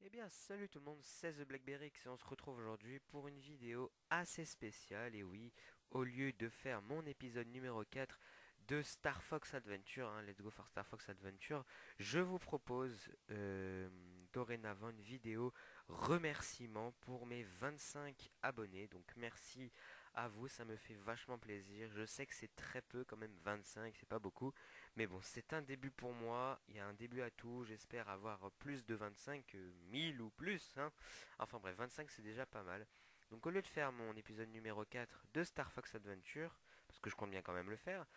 Eh bien, salut tout le monde, c'est The Blackberry et on se retrouve aujourd'hui pour une vidéo assez spéciale. Et oui, au lieu de faire mon épisode numéro 4 de Star Fox Adventure, Let's Go for Star Fox Adventure, je vous propose dorénavant une vidéo remerciement pour mes 25 abonnés. Donc merci à vous, ça me fait vachement plaisir. Je sais que c'est très peu quand même, 25, c'est pas beaucoup. Mais bon, c'est un début pour moi, il y a un début à tout, j'espère avoir plus de 25 que 1000 ou plus, hein. Enfin bref, 25 c'est déjà pas mal. Donc au lieu de faire mon épisode numéro 4 de Star Fox Adventure, parce que je compte bien quand même le faire,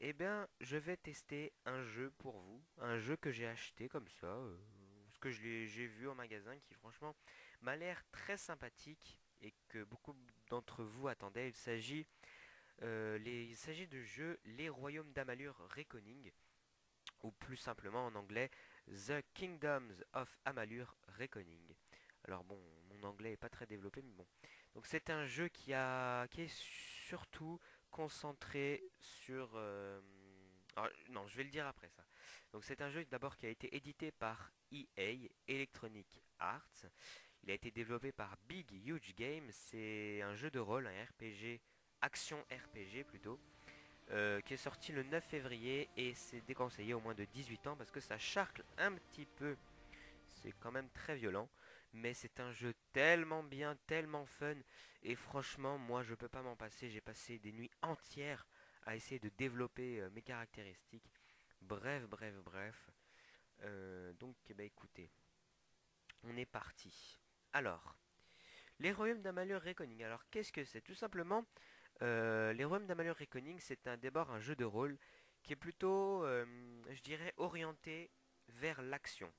eh bien je vais tester un jeu pour vous, un jeu que j'ai acheté comme ça, parce que j'ai vu au magasin qui franchement m'a l'air très sympathique et que beaucoup d'entre vous attendaient. Il s'agit du jeu Les Royaumes d'Amalur Reckoning, ou plus simplement en anglais The Kingdoms of Amalur Reckoning. Alors bon, mon anglais est pas très développé, mais bon. Donc c'est un jeu qui est surtout concentré sur... non, je vais le dire après ça. Donc c'est un jeu d'abord qui a été édité par EA, Electronic Arts. Il a été développé par Big Huge Games. C'est un jeu de rôle, un RPG, action RPG plutôt, qui est sorti le 9 février et c'est déconseillé au moins de 18 ans parce que ça charcle un petit peu. C'est quand même très violent, mais c'est un jeu tellement bien, tellement fun et franchement, moi je peux pas m'en passer. J'ai passé des nuits entières à essayer de développer mes caractéristiques. Bref, bref, bref. Donc, bah écoutez, on est parti. Alors, les royaumes d'Amalur Reckoning. Alors, qu'est-ce que c'est? Tout simplement, les Royaumes d'Amalur Reckoning, c'est d'abord un jeu de rôle qui est plutôt, je dirais, orienté vers l'action.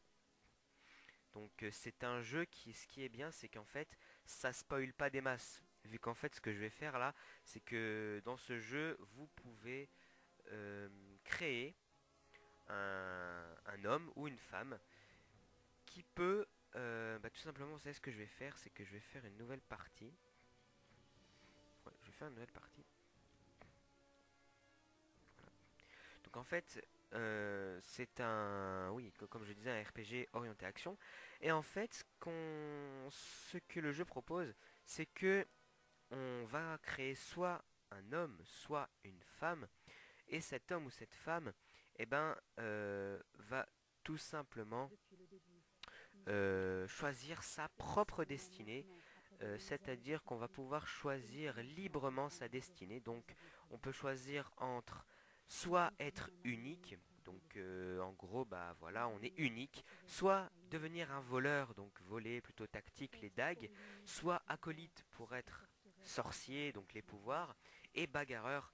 Donc c'est un jeu ce qui est bien, c'est qu'en fait, ça spoil pas des masses. Vu qu'en fait, ce que je vais faire là, c'est que dans ce jeu, vous pouvez euh, créer un homme ou une femme qui peut, tout simplement, vous savez ce que je vais faire, c'est que je vais faire une nouvelle partie. Ouais, je vais faire une nouvelle partie. Donc en fait, c'est un, oui, comme je disais, un RPG orienté action. Et en fait, ce que le jeu propose, c'est que on va créer soit un homme, soit une femme, et cet homme ou cette femme, va tout simplement choisir sa propre destinée, c'est-à-dire qu'on va pouvoir choisir librement sa destinée. Donc on peut choisir entre soit être unique, donc en gros bah voilà on est unique, soit devenir un voleur, donc voler plutôt tactique les dagues, soit acolyte pour être sorcier, donc les pouvoirs, et bagarreur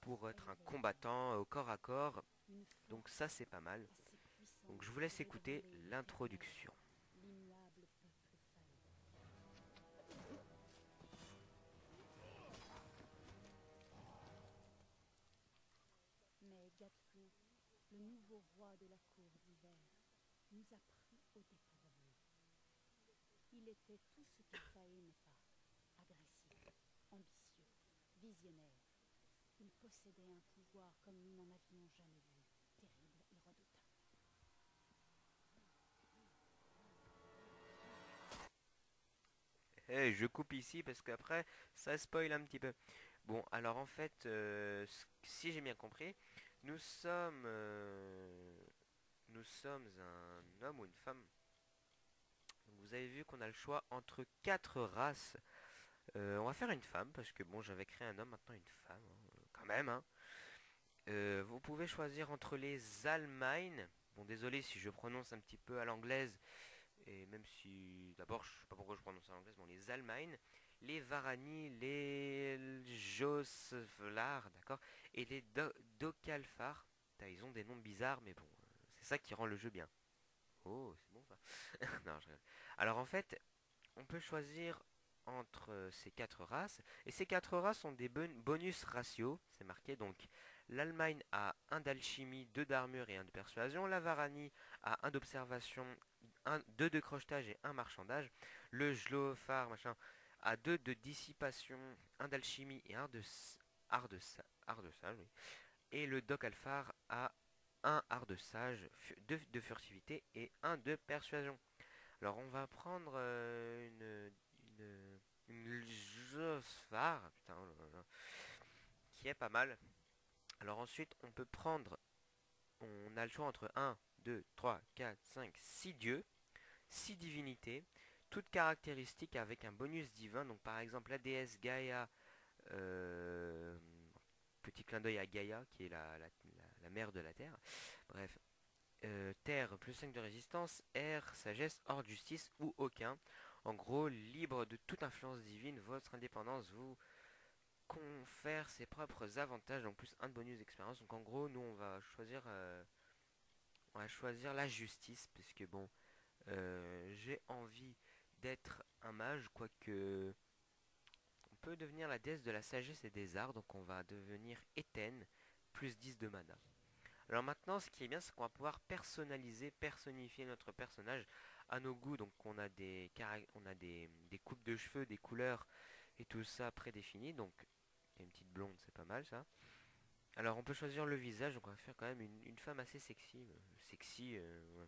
pour être un combattant au corps à corps. Donc ça c'est pas mal. Donc je vous laisse écouter l'introduction. Mais Gatefou, le nouveau roi de la cour d'hiver, nous a pris au dépourvu. Il était tout ce que Faé n'est pas. Agressif, ambitieux, visionnaire. Il possédait un pouvoir comme nous n'en avions jamais vu. Terrible et redoutable. Eh, je coupe ici parce qu'après ça spoil un petit peu. Bon, alors en fait, si j'ai bien compris, nous sommes, nous sommes un homme ou une femme. Donc, vous avez vu qu'on a le choix entre quatre races. On va faire une femme parce que bon, j'avais créé un homme, maintenant une femme, hein, quand même, hein. Vous pouvez choisir entre les Almines. Bon, désolé si je prononce un petit peu à l'anglaise, et même si, d'abord, je sais pas pourquoi je prononce à l'anglaise, bon, les Almines, les Varani, les Josvlar, d'accord, et les Docalfar. Ils ont des noms bizarres, mais bon, c'est ça qui rend le jeu bien. Oh, c'est bon ça. Non, je rigole. Alors en fait, on peut choisir entre ces quatre races, et ces quatre races ont des bonus ratios, c'est marqué donc. L'Allemagne a un d'alchimie, 2 d'armure et un de persuasion. La Varanie a un d'observation, 2 de crochetage et un marchandage. Le Jlofar machin a 2 de dissipation, un d'alchimie et un de art de sage, oui. Et le Doc Alphar a un art de sage, 2 de furtivité et un de persuasion. Alors on va prendre une Josphare, putain, oh là là, qui est pas mal. Alors ensuite on peut prendre, on a le choix entre 1, 2, 3, 4, 5, 6 dieux, 6 divinités, toutes caractéristiques avec un bonus divin. Donc par exemple la déesse Gaïa, euh, petit clin d'œil à Gaïa qui est la mère de la Terre. Bref, terre plus 5 de résistance, air, sagesse, hors de justice ou aucun. En gros, libre de toute influence divine, votre indépendance vous confère ses propres avantages, donc plus un de bonus d'expérience. Donc en gros, nous on va choisir la justice, puisque bon, j'ai envie d'être un mage, quoique on peut devenir la déesse de la sagesse et des arts, donc on va devenir Éten, plus 10 de mana. Alors maintenant, ce qui est bien, c'est qu'on va pouvoir personnaliser, personnifier notre personnage à nos goûts. Donc on a des coupes de cheveux, des couleurs et tout ça prédéfini. Donc il y a une petite blonde, c'est pas mal ça. Alors on peut choisir le visage, donc on va faire quand même une femme assez sexy. Sexy, ouais,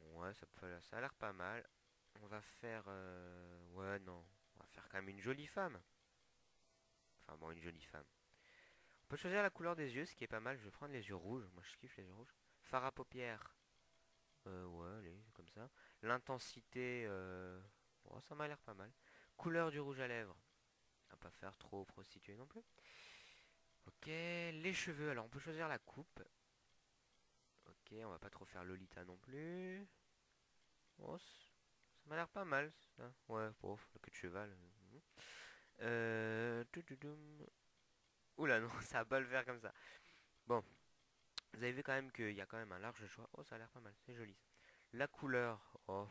bon. Ouais, ça a l'air pas mal. On va faire... ouais, non. On va faire quand même une jolie femme. Enfin bon, une jolie femme. On peut choisir la couleur des yeux, ce qui est pas mal. Je vais prendre les yeux rouges. Moi, je kiffe les yeux rouges. Fard à paupières. Ouais, allez, c'est comme ça. L'intensité, bon, ça m'a l'air pas mal. Couleur du rouge à lèvres. On va pas faire trop prostituée non plus. Ok, les cheveux. Alors, on peut choisir la coupe. Ok, on va pas trop faire Lolita non plus. Oh, ça m'a l'air pas mal, ça. Ouais, bon, la queue de cheval. Toutoudoum. Oula, non, ça a pas le faire comme ça. Bon, vous avez vu quand même qu'il y a quand même un large choix. Oh, ça a l'air pas mal, c'est joli. La couleur, oh,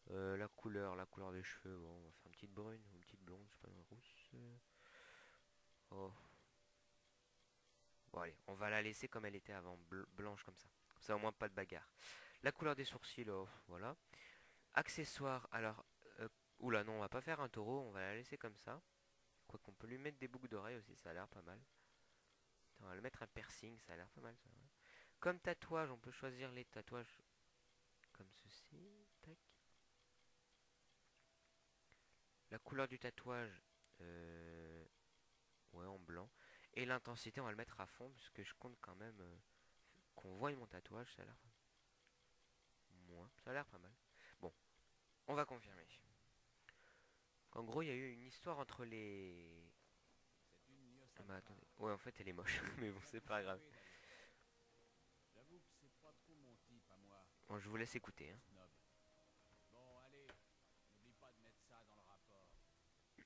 la couleur des cheveux, bon, on va faire une petite brune, une petite blonde, je sais pas, une rousse. Oh, bon allez, on va la laisser comme elle était avant, blanche comme ça. Comme ça au moins pas de bagarre. La couleur des sourcils, oh, voilà. Accessoires, alors, oula non, on va pas faire un taureau, on va la laisser comme ça. Quoi qu'on peut lui mettre des boucles d'oreilles aussi, ça a l'air pas mal. Attends, on va lui mettre un piercing, ça a l'air pas mal ça. Ouais. Comme tatouage, on peut choisir les tatouages comme ceci. Tac. La couleur du tatouage, ouais, en blanc. Et l'intensité, on va le mettre à fond, parce que je compte quand même qu'on voie mon tatouage, ça a l'air moins. Ça a l'air pas mal. Bon, on va confirmer. En gros, il y a eu une histoire entre les... Ah bah attendez. Ouais, en fait, elle est moche, mais bon, c'est pas grave. J'avoue que c'est pas trop mon type à moi, Bon, je vous laisse écouter, les hein. snobs. Bon, allez, n'oublie pas de mettre ça dans le rapport. Tu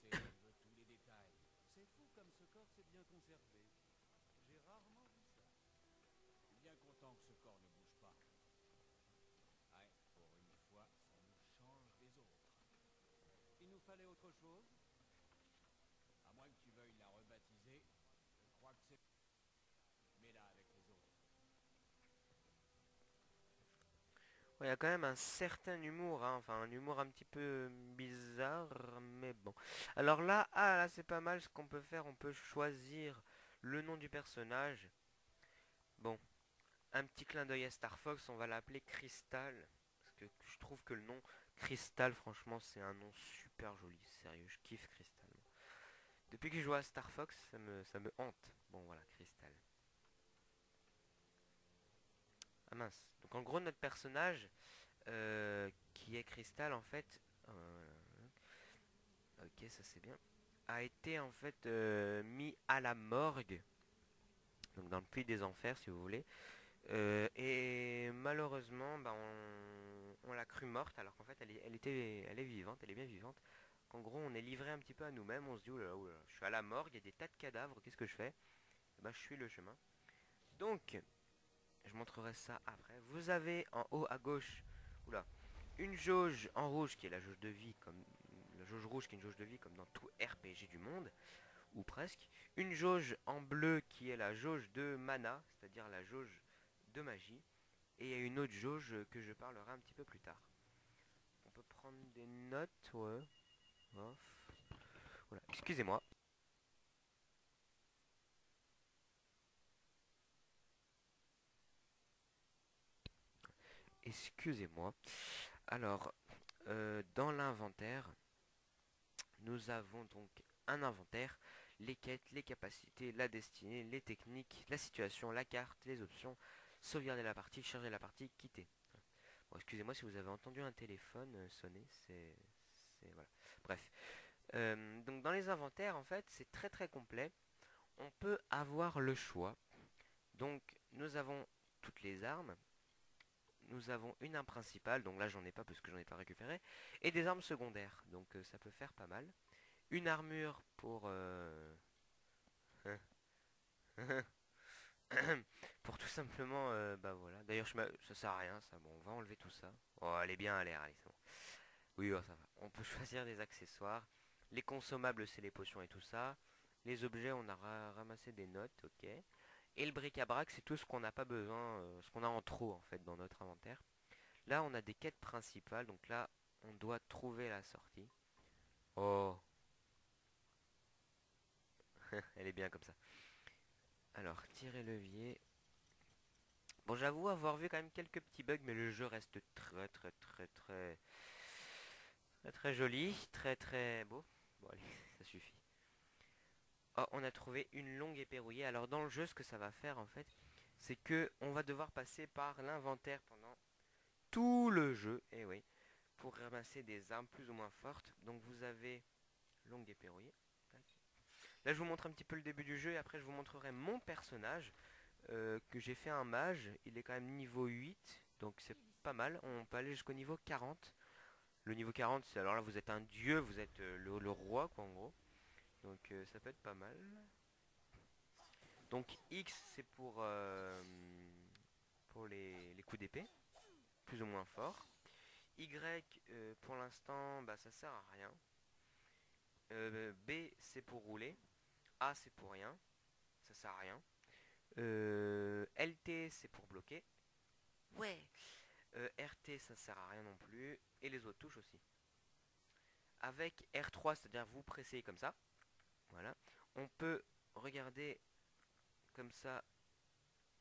sais, je veux tous les détails. C'est fou comme ce corps s'est bien conservé. J'ai rarement vu ça. Je suis bien content que ce corps ne bouge pas. Ouais, pour une fois, ça nous change des autres. Il nous fallait autre chose. À moins que tu veuilles la rebaptiser, je crois que c'est... Mets-la avec les autres. Ouais, il y a quand même un certain humour, hein. Enfin un humour un petit peu bizarre, mais bon. Alors là, ah là c'est pas mal ce qu'on peut faire, on peut choisir le nom du personnage. Bon, un petit clin d'œil à Star Fox, on va l'appeler Crystal. Parce que je trouve que le nom Crystal, franchement, c'est un nom super joli. Sérieux, je kiffe Crystal. Depuis que je joue à Star Fox, ça me hante. Bon, voilà, Crystal. Ah mince. Donc en gros, notre personnage, qui est Crystal, en fait... ok, ça c'est bien. A été en fait mis à la morgue. Donc dans le puits des enfers, si vous voulez. Et malheureusement, bah, on l'a cru morte alors qu'en fait elle est vivante, elle est bien vivante. En gros, on est livré un petit peu à nous-mêmes, on se dit oulala, oulala, je suis à la morgue, il y a des tas de cadavres, qu'est-ce que je fais? Et bah, je suis le chemin. Donc, je montrerai ça après. Vous avez en haut à gauche, oula, une jauge en rouge qui est la jauge de vie, comme la jauge rouge qui est une jauge de vie comme dans tout RPG du monde, ou presque. Une jauge en bleu qui est la jauge de mana, c'est-à-dire la jauge de magie. Et il y a une autre jauge que je parlerai un petit peu plus tard. On peut prendre des notes, ouais. Off. Voilà, excusez-moi. excusez-moi. Alors, dans l'inventaire, nous avons donc un inventaire, les quêtes, les capacités, la destinée, les techniques, la situation, la carte, les options, sauvegarder la partie, charger la partie, quitter. Bon, excusez-moi si vous avez entendu un téléphone sonner, voilà. Bref. Donc dans les inventaires, en fait, c'est très très complet. On peut avoir le choix. Donc nous avons toutes les armes. Nous avons une arme principale, donc là j'en ai pas parce que j'en ai pas récupéré, et des armes secondaires, donc ça peut faire pas mal. Une armure pour pour tout simplement bah voilà. D'ailleurs ça sert à rien ça. Bon, on va enlever tout ça. Oh, elle est bien, allez, c'est bon. Oui, oh, ça va. On peut choisir des accessoires. Les consommables, c'est les potions et tout ça. Les objets, on a ramassé des notes, ok. Et le bric-à-brac, c'est tout ce qu'on n'a pas besoin, ce qu'on a en trop en fait dans notre inventaire. Là, on a des quêtes principales, donc là, on doit trouver la sortie. Oh, elle est bien comme ça. Alors, tirer levier. Bon, j'avoue avoir vu quand même quelques petits bugs, mais le jeu reste très très très très très très joli, très très beau. Bon, allez, ça suffit. Oh, on a trouvé une longue épée rouillée. Alors dans le jeu, ce que ça va faire en fait, c'est que on va devoir passer par l'inventaire pendant tout le jeu, et oui, pour ramasser des armes plus ou moins fortes. Donc vous avez longue épée rouillée. Tac. Là, je vous montre un petit peu le début du jeu et après je vous montrerai mon personnage que j'ai fait un mage. Il est quand même niveau 8, donc c'est pas mal. On peut aller jusqu'au niveau 40. Le niveau 40, c'est alors là vous êtes un dieu, vous êtes le roi quoi en gros. Donc ça peut être pas mal. Donc X c'est pour les coups d'épée, plus ou moins forts. Y pour l'instant bah, ça sert à rien. B c'est pour rouler. A c'est pour rien. Ça sert à rien. LT c'est pour bloquer. Ouais. RT ça sert à rien non plus. Et les autres touches aussi. Avec R3 c'est-à-dire vous pressez comme ça. Voilà. On peut regarder comme ça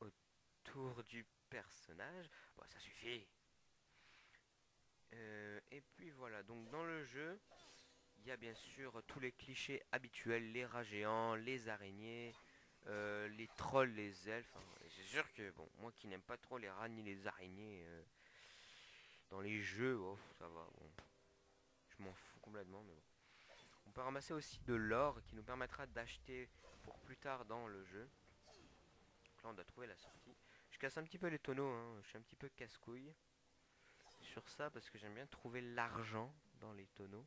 autour du personnage. Bon, ça suffit. Et puis voilà, donc dans le jeu, il y a bien sûr tous les clichés habituels, les rats géants, les araignées, les trolls, les elfes. Hein. C'est sûr que, bon, moi qui n'aime pas trop les rats ni les araignées dans les jeux, oh, ça va, bon, je m'en fous complètement, mais bon. On peut ramasser aussi de l'or qui nous permettra d'acheter pour plus tard dans le jeu. Donc là, on doit trouver la sortie. Je casse un petit peu les tonneaux, hein. Je suis un petit peu casse-couille sur ça parce que j'aime bien trouver l'argent dans les tonneaux.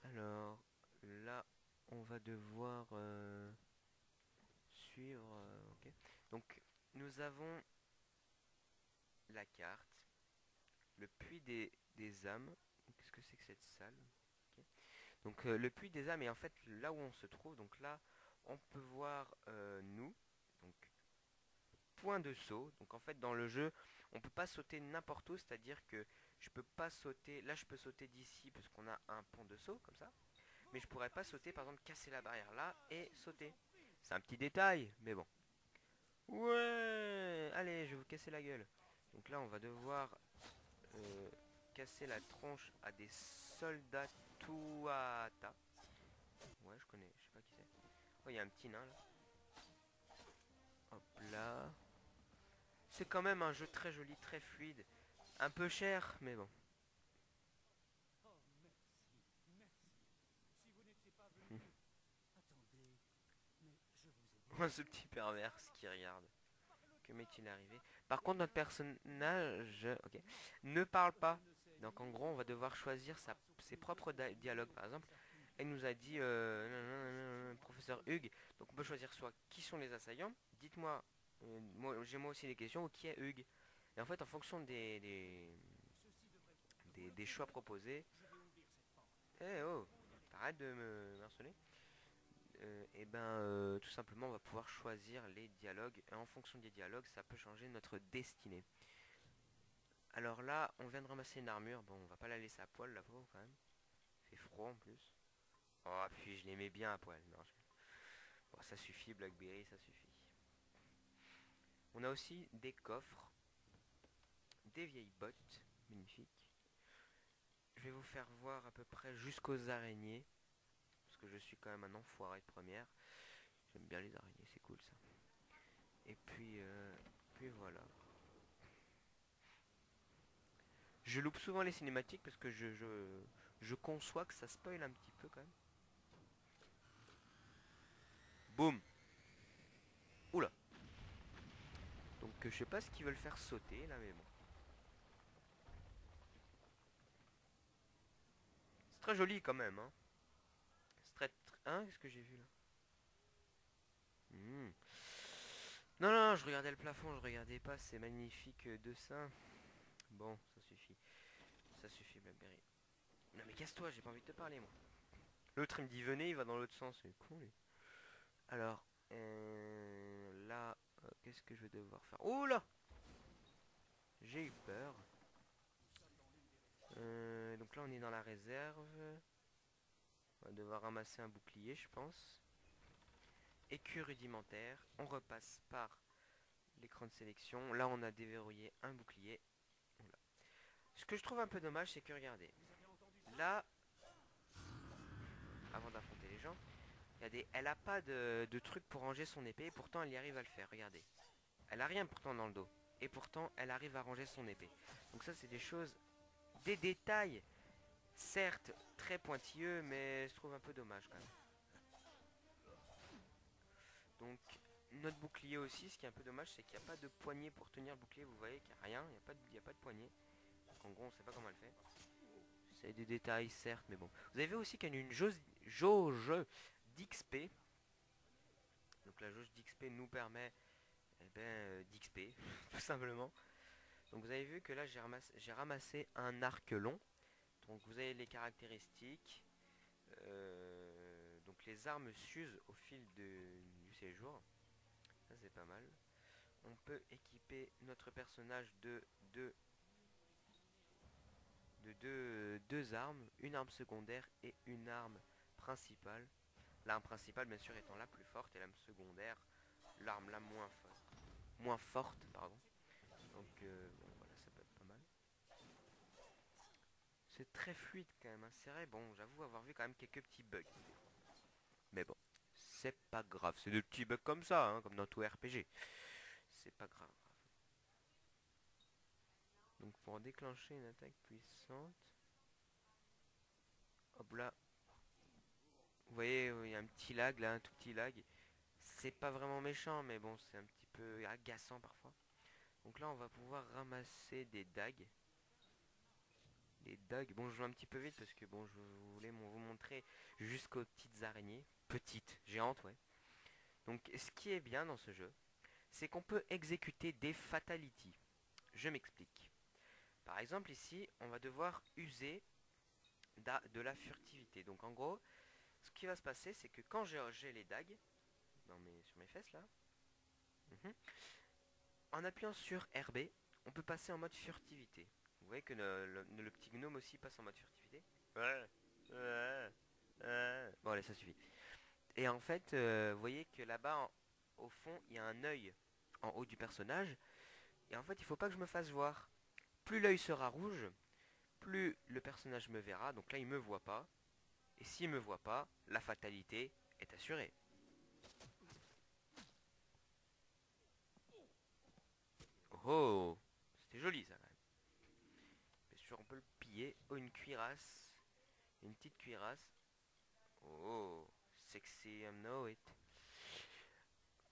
Alors là, on va devoir suivre. Ok. Donc nous avons la carte, le puits des âmes. Qu'est-ce que c'est que cette salle? Ok. Donc le puits des âmes est en fait là où on se trouve. Donc là, on peut voir nous. Donc point de saut. Donc en fait dans le jeu, on peut pas sauter n'importe où. C'est-à-dire que je peux pas sauter. Là, je peux sauter d'ici parce qu'on a un pont de saut comme ça. Mais je pourrais pas sauter, par exemple, casser la barrière là et sauter. C'est un petit détail, mais bon. Ouais, allez, je vais vous casser la gueule. Donc là, on va devoir casser la tronche à des soldats Tuata. Ouais, je connais, je sais pas qui c'est. Oh, il y a un petit nain là. Hop là. C'est quand même un jeu très joli, très fluide. Un peu cher, mais bon. Oh, merci, merci. Si vous n'étiez pas venu... Attendez, mais je vous ai Oh, déjà ce vu. petit pervers qui regarde. Que m'est-il arrivé? Par contre, notre personnage ok, ne parle pas. Donc en gros, on va devoir choisir ses propres dialogues. Par exemple, elle nous a dit professeur Hugues. Donc on peut choisir soit qui sont les assaillants. Dites-moi, j'ai moi aussi des questions, ou qui est Hugues. Et en fait, en fonction des choix proposés, eh oh, t'arrêtes de me harceler. Et ben tout simplement on va pouvoir choisir les dialogues et en fonction des dialogues ça peut changer notre destinée. Alors là on vient de ramasser une armure, bon on va pas la laisser à poil la pauvre quand même, il fait froid en plus. Oh puis je l'aimais bien à poil, non, bon, ça suffit Blackberry, ça suffit. On a aussi des coffres, des vieilles bottes. Magnifique. Je vais vous faire voir à peu près jusqu'aux araignées. Parce que je suis quand même un enfoiré de première. J'aime bien les araignées, c'est cool ça. Et puis voilà. Je loupe souvent les cinématiques parce que je conçois que ça spoil un petit peu quand même. Boum. Oula. Donc je sais pas ce qu'ils veulent faire sauter là, mais bon. C'est très joli quand même, hein. C'est Hein, qu'est-ce que j'ai vu là? Hmm. Non, non, je regardais le plafond, je regardais pas ces magnifiques dessins. Bon, ça suffit. Ça suffit, Blackberry. Non mais casse-toi, j'ai pas envie de te parler, moi. L'autre, il me dit venez, il va dans l'autre sens. C'est con, lui. Alors, là, qu'est-ce que je vais devoir faire? Oh là! J'ai eu peur. Donc là, on est dans la réserve. On va devoir ramasser un bouclier, je pense. Écu rudimentaire. On repasse par l'écran de sélection. Là, on a déverrouillé un bouclier. Voilà. Ce que je trouve un peu dommage, c'est que regardez. Là, avant d'affronter les gens, regardez, elle a pas de truc pour ranger son épée. Et pourtant, elle y arrive à le faire. Regardez. Elle a rien pourtant dans le dos. Et pourtant, elle arrive à ranger son épée. Donc ça, c'est des choses, des détails, certes très pointilleux, mais je trouve un peu dommage quand même. Donc, notre bouclier aussi, ce qui est un peu dommage, c'est qu'il n'y a pas de poignée pour tenir le bouclier. Vous voyez qu'il n'y a rien, il n'y a pas de poignée. Donc en gros, on ne sait pas comment elle fait. C'est des détails, certes, mais bon. Vous avez vu aussi qu'il y a une jauge d'XP. Donc la jauge d'XP nous permet d'XP, tout simplement. Donc vous avez vu que là j'ai ramassé un arc long. Donc vous avez les caractéristiques. Donc les armes s'usent au fil du séjour. Ça c'est pas mal. On peut équiper notre personnage de deux armes. Une arme secondaire et une arme principale. L'arme principale bien sûr étant la plus forte et l'arme secondaire l'arme la moins forte, pardon. Donc bon, voilà, ça peut être pas mal. C'est très fluide quand même, hein. C'est vrai, bon, j'avoue avoir vu quand même quelques petits bugs. Mais bon, c'est pas grave. C'est des petits bugs comme ça, hein, comme dans tout RPG. C'est pas grave. Donc pour déclencher une attaque puissante... Hop là. Vous voyez, il y a un petit lag là, un tout petit lag. C'est pas vraiment méchant, mais bon, c'est un petit peu agaçant parfois. Donc là, on va pouvoir ramasser des dagues. Les dagues, bon, je joue un petit peu vite parce que bon, je voulais vous montrer jusqu'aux petites araignées. Petites, géantes, ouais. Donc, ce qui est bien dans ce jeu, c'est qu'on peut exécuter des fatalities. Je m'explique. Par exemple, ici, on va devoir user de la furtivité. Donc, en gros, ce qui va se passer, c'est que quand j'ai les dagues, sur mes fesses là, en appuyant sur RB, on peut passer en mode furtivité. Vous voyez que le petit gnome aussi passe en mode furtivité. Bon, allez, ça suffit. Et en fait, vous voyez que là-bas, au fond, il y a un œil en haut du personnage. Et en fait, il faut pas que je me fasse voir. Plus l'œil sera rouge, plus le personnage me verra. Donc là, il me voit pas. Et s'il me voit pas, la fatalité est assurée. Oh, c'était joli ça quand même. Bien sûr, on peut le piller. Oh, une cuirasse. Une petite cuirasse. Oh, sexy, I know it.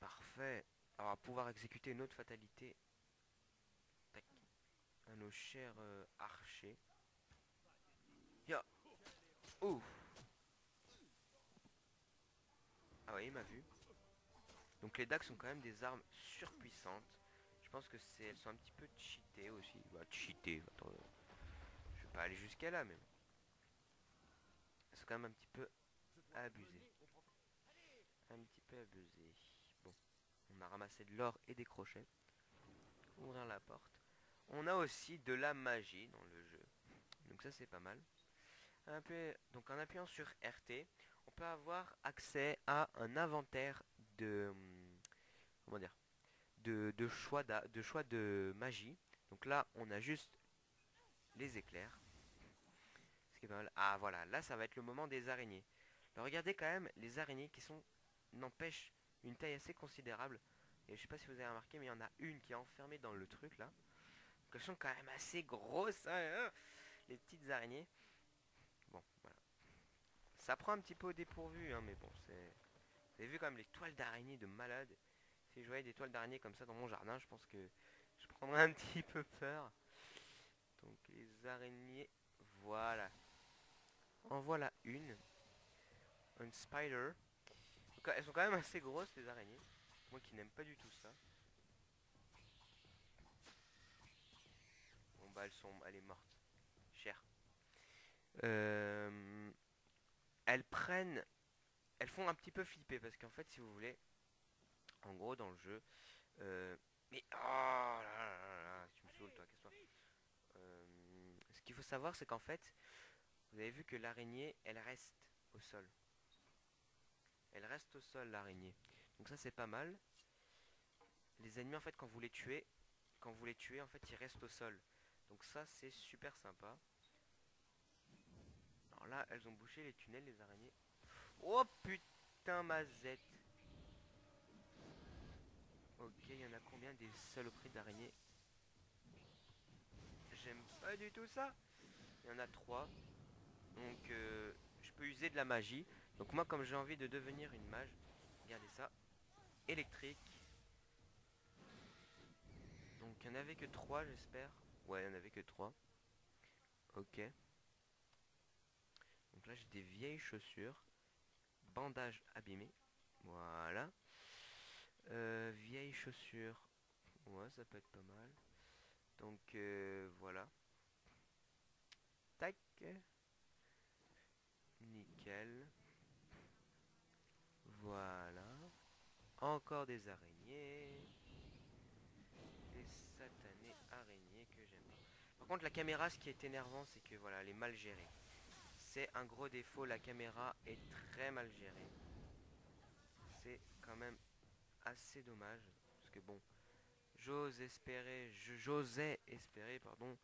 Parfait. Alors, on va pouvoir exécuter une autre fatalité. Tac. À nos chers archers. Ya. Oh. Ah ouais, il m'a vu. Donc les dagues sont quand même des armes surpuissantes. Je pense que elles sont un petit peu cheatées aussi. Bah, cheatées. Attends, je vais pas aller jusqu'à là, mais bon. Elles sont quand même un petit peu abusées. Un petit peu abusées. Bon, on a ramassé de l'or et des crochets. Ouvrir la porte. On a aussi de la magie dans le jeu. Donc ça c'est pas mal. Donc en appuyant sur RT, on peut avoir accès à un inventaire de comment dire de choix de magie. Donc là, on a juste les éclairs. Ce qui est pas mal. Ah voilà, là ça va être le moment des araignées. Alors, regardez quand même les araignées qui sont, n'empêchent, une taille assez considérable. Et je sais pas si vous avez remarqué, mais il y en a une qui est enfermée dans le truc là. Donc elles sont quand même assez grosses, hein, les petites araignées. Bon, voilà. Ça prend un petit peu au dépourvu, hein, mais bon, c'est... Vous avez vu quand même les toiles d'araignée de malade. Si je voyais des toiles d'araignée comme ça dans mon jardin, je pense que je prendrais un petit peu peur. Donc les araignées, voilà. En voilà une spider. Donc, elles sont quand même assez grosses les araignées. Moi qui n'aime pas du tout ça. Bon bah elle est morte. Chère. Euh, elles prennent, elles font un petit peu flipper parce qu'en fait si vous voulez, en gros dans le jeu, mais oh là là là, tu me saoules toi, qu'est-ce que ce qu'il faut savoir c'est qu'en fait, vous avez vu que l'araignée, elle reste au sol. Elle reste au sol l'araignée. Donc ça c'est pas mal. Les ennemis en fait quand vous les tuez en fait ils restent au sol. Donc ça c'est super sympa. Alors là elles ont bouché les tunnels les araignées. Oh putain mazette. Ok, il y en a combien des saloperies d'araignées? J'aime pas du tout ça. Il y en a 3. Donc je peux user de la magie. Donc moi comme j'ai envie de devenir une mage, regardez ça. Électrique. Donc il n'y en avait que 3 j'espère. Ouais, il n'y en avait que 3. Ok. Donc là j'ai des vieilles chaussures. Bandage abîmé. Voilà. Vieilles chaussures. Ouais, ça peut être pas mal. Donc voilà. Tac. Nickel. Voilà. Encore des araignées. Des satanées araignées que j'aime pas. Par contre la caméra, ce qui est énervant, c'est que voilà, elle est mal gérée. C'est un gros défaut, la caméra est très mal gérée. C'est quand même assez dommage. Parce que bon, j'osais espérer, pardon,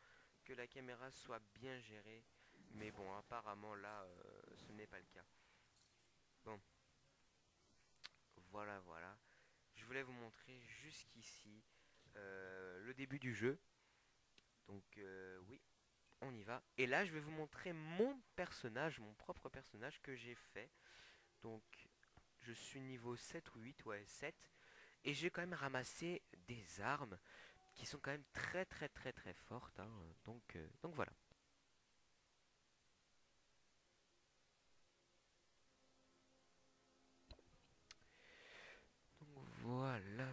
que la caméra soit bien gérée. Mais bon, apparemment là, ce n'est pas le cas. Bon, voilà, voilà. Je voulais vous montrer jusqu'ici le début du jeu. Donc oui, on y va. Et là, je vais vous montrer mon personnage, mon propre personnage que j'ai fait. Donc, je suis niveau 7 ou 8, ouais, 7. Et j'ai quand même ramassé des armes qui sont quand même très très très très fortes, hein. Donc voilà. Donc voilà.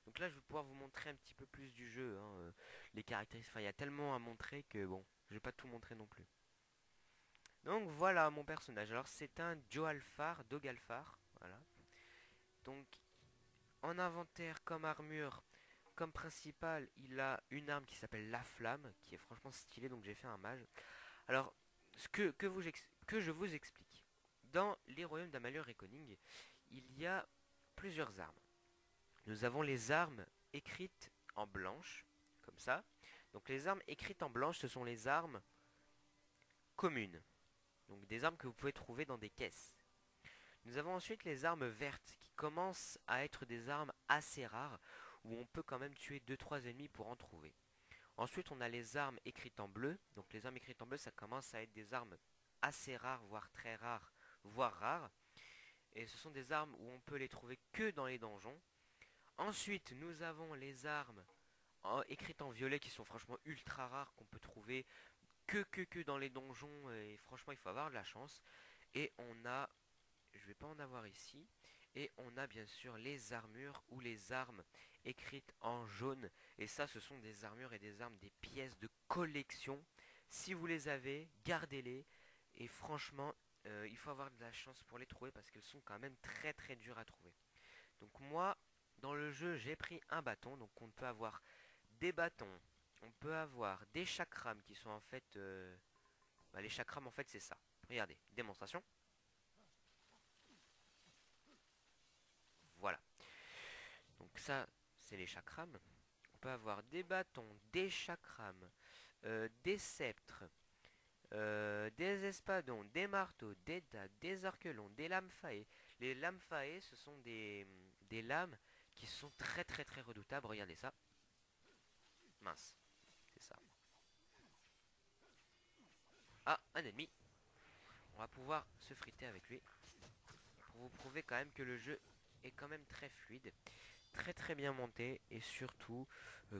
Donc là, je vais pouvoir vous montrer un petit peu plus du jeu, hein, les caractéristiques. Enfin, il y a tellement à montrer que bon, je vais pas tout montrer non plus. Donc voilà mon personnage. Alors c'est un Dog Alphar, voilà. Donc en inventaire comme armure, comme principal, il a une arme qui s'appelle la flamme, qui est franchement stylée, donc j'ai fait un mage. Alors, que je vous explique. Dans les royaumes d'Amalur et Koning, il y a plusieurs armes. Nous avons les armes écrites en blanche, comme ça. Donc les armes écrites en blanche, ce sont les armes communes. Donc des armes que vous pouvez trouver dans des caisses. Nous avons ensuite les armes vertes, qui commencent à être des armes assez rares, où on peut quand même tuer 2-3 ennemis pour en trouver. Ensuite, on a les armes écrites en bleu. Donc les armes écrites en bleu, ça commence à être des armes assez rares, voire très rares, voire rares. Et ce sont des armes où on peut les trouver que dans les donjons. Ensuite, nous avons les armes écrites en violet qui sont franchement ultra rares, qu'on peut trouver que dans les donjons. Et franchement, il faut avoir de la chance. Et on a, je vais pas en avoir ici. Et on a bien sûr les armures ou les armes écrites en jaune. Et ça, ce sont des armures et des armes, des pièces de collection. Si vous les avez, gardez-les. Et franchement, il faut avoir de la chance pour les trouver parce qu'elles sont quand même très très dures à trouver. Donc moi, dans le jeu, j'ai pris un bâton. Donc on peut avoir des bâtons. On peut avoir des chakrams qui sont en fait... les chakrams en fait c'est ça. Regardez, démonstration. Voilà. Donc ça, c'est les chakrams. On peut avoir des bâtons, des chakrams, des sceptres, des espadons, des marteaux, des dagues, des arquelons, des lames faées. Les lames faées, ce sont des lames qui sont très redoutables. Regardez ça. Mince, c'est ça. Ah, un ennemi. On va pouvoir se friter avec lui. Pour vous prouver quand même que le jeu est quand même très fluide. Très bien monté. Et surtout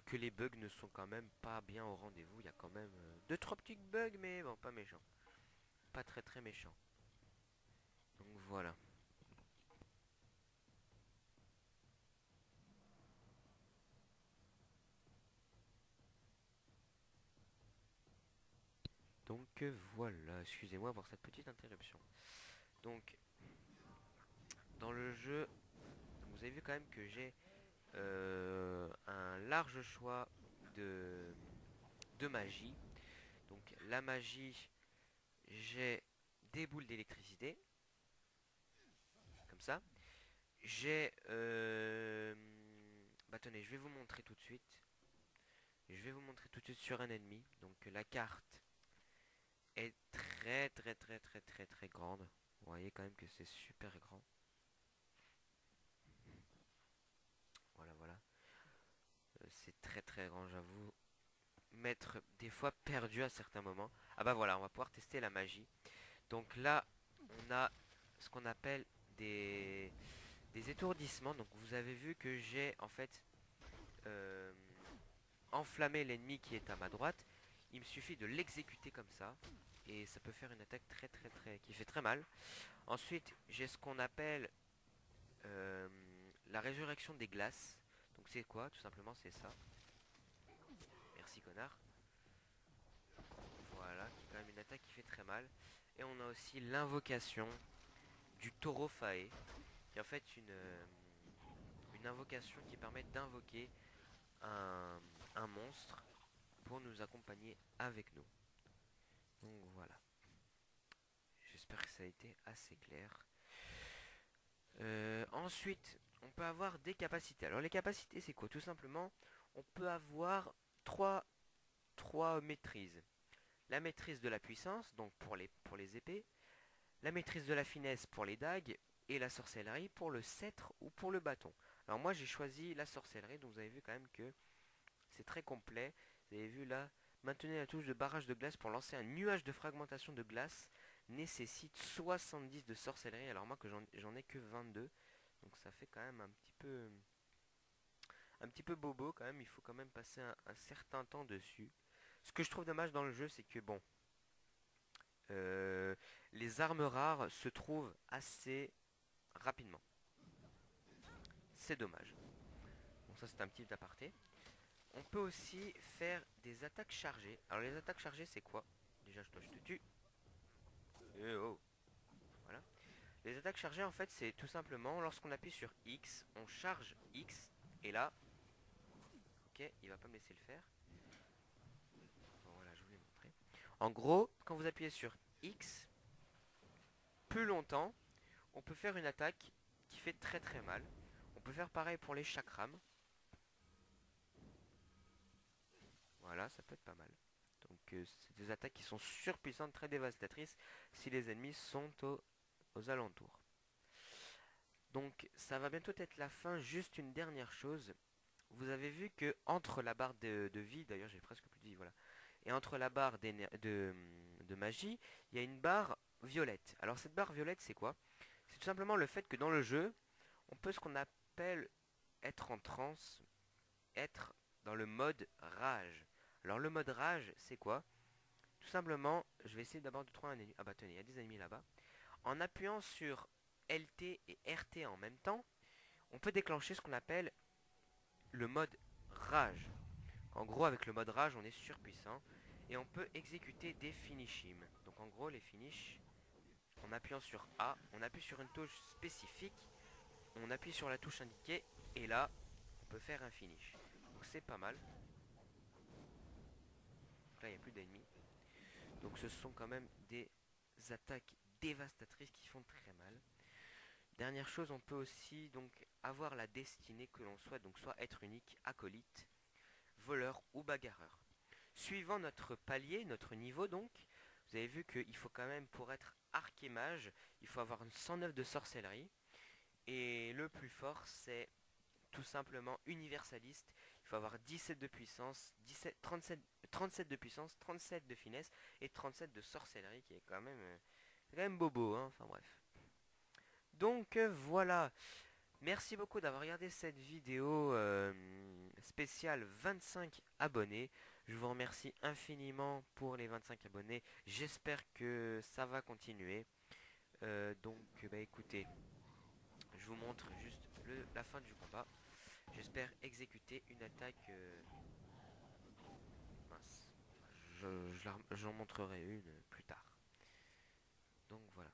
que les bugs ne sont quand même pas bien au rendez-vous. Il y a quand même 2-3 petits bugs, mais bon, pas méchants. Pas très méchants. Donc voilà. Donc voilà, excusez-moi pour cette petite interruption. Donc, dans le jeu, vous avez vu quand même que j'ai un large choix de magie. Donc la magie, j'ai des boules d'électricité, comme ça. J'ai... bah tenez, je vais vous montrer tout de suite. Je vais vous montrer tout de suite sur un ennemi. Donc la carte est très grande. Vous voyez quand même que c'est super grand. Voilà. C'est très grand, j'avoue. M'être des fois perdu à certains moments. Ah bah voilà, on va pouvoir tester la magie. Donc là, on a ce qu'on appelle des, des étourdissements. Donc vous avez vu que j'ai en fait euh, enflammé l'ennemi qui est à ma droite. Il me suffit de l'exécuter comme ça. Et ça peut faire une attaque qui fait très mal. Ensuite, j'ai ce qu'on appelle euh, la résurrection des glaces. Donc c'est quoi? Tout simplement c'est ça. Merci connard. Voilà, qui est quand même une attaque qui fait très mal. Et on a aussi l'invocation du taureau faé, qui est en fait une invocation qui permet d'invoquer un monstre pour nous accompagner avec nous. Donc voilà. J'espère que ça a été assez clair. Ensuite, on peut avoir des capacités. Alors les capacités, c'est quoi? Tout simplement, on peut avoir trois maîtrises. La maîtrise de la puissance, donc pour les épées, la maîtrise de la finesse pour les dagues, et la sorcellerie pour le sceptre ou pour le bâton. Alors moi j'ai choisi la sorcellerie, donc vous avez vu quand même que c'est très complet. Vous avez vu là, maintenez la touche de barrage de glace pour lancer un nuage de fragmentation de glace, nécessite 70 de sorcellerie, alors moi que j'en ai que 22, donc ça fait quand même un petit peu bobo quand même, il faut quand même passer un certain temps dessus. Ce que je trouve dommage dans le jeu, c'est que bon, les armes rares se trouvent assez rapidement. C'est dommage. Bon, ça c'est un petit aparté. On peut aussi faire des attaques chargées. Alors les attaques chargées c'est quoi? Déjà je te tue. Eh oh. Voilà. Les attaques chargées en fait c'est tout simplement lorsqu'on appuie sur X, on charge X. Et là, ok, il va pas me laisser le faire. Bon, voilà, je vous l'ai montré. En gros, quand vous appuyez sur X, plus longtemps, on peut faire une attaque qui fait très mal. On peut faire pareil pour les chakrams. Voilà, ça peut être pas mal. Donc c'est des attaques qui sont surpuissantes, très dévastatrices si les ennemis sont aux alentours. Donc ça va bientôt être la fin, juste une dernière chose. Vous avez vu que entre la barre de vie, d'ailleurs j'ai presque plus de vie, voilà. Et entre la barre de magie, il y a une barre violette. Alors cette barre violette c'est quoi? C'est tout simplement le fait que dans le jeu, on peut ce qu'on appelle être en transe, être dans le mode rage. Alors le mode rage c'est quoi? Tout simplement, je vais essayer d'abord de trouver un ennemi. Ah bah tenez, il y a des ennemis là-bas. En appuyant sur LT et RT en même temps, on peut déclencher ce qu'on appelle le mode rage. En gros, avec le mode rage, on est surpuissant et on peut exécuter des finishim. Donc en gros, les finish, en appuyant sur A, on appuie sur une touche spécifique, on appuie sur la touche indiquée et là, on peut faire un finish. Donc c'est pas mal. Donc là, il n'y a plus d'ennemis. Donc ce sont quand même des attaques dévastatrices qui font très mal. Dernière chose, on peut aussi donc avoir la destinée que l'on souhaite, donc soit être unique, acolyte, voleur ou bagarreur. Suivant notre palier, notre niveau donc, vous avez vu qu'il faut quand même pour être archémage, il faut avoir 109 de sorcellerie. Et le plus fort c'est tout simplement universaliste. Il faut avoir 17 de puissance, 37 de puissance, 37 de finesse et 37 de sorcellerie qui est quand même bobo, hein. Enfin bref. Donc voilà. Merci beaucoup d'avoir regardé cette vidéo spéciale 25 abonnés. Je vous remercie infiniment pour les 25 abonnés. J'espère que ça va continuer. Donc bah écoutez, je vous montre juste la fin du combat. J'espère exécuter une attaque mince. J'en montrerai une plus tard. Donc voilà.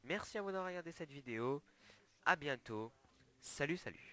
Merci à vous d'avoir regardé cette vidéo. À bientôt. Salut, salut.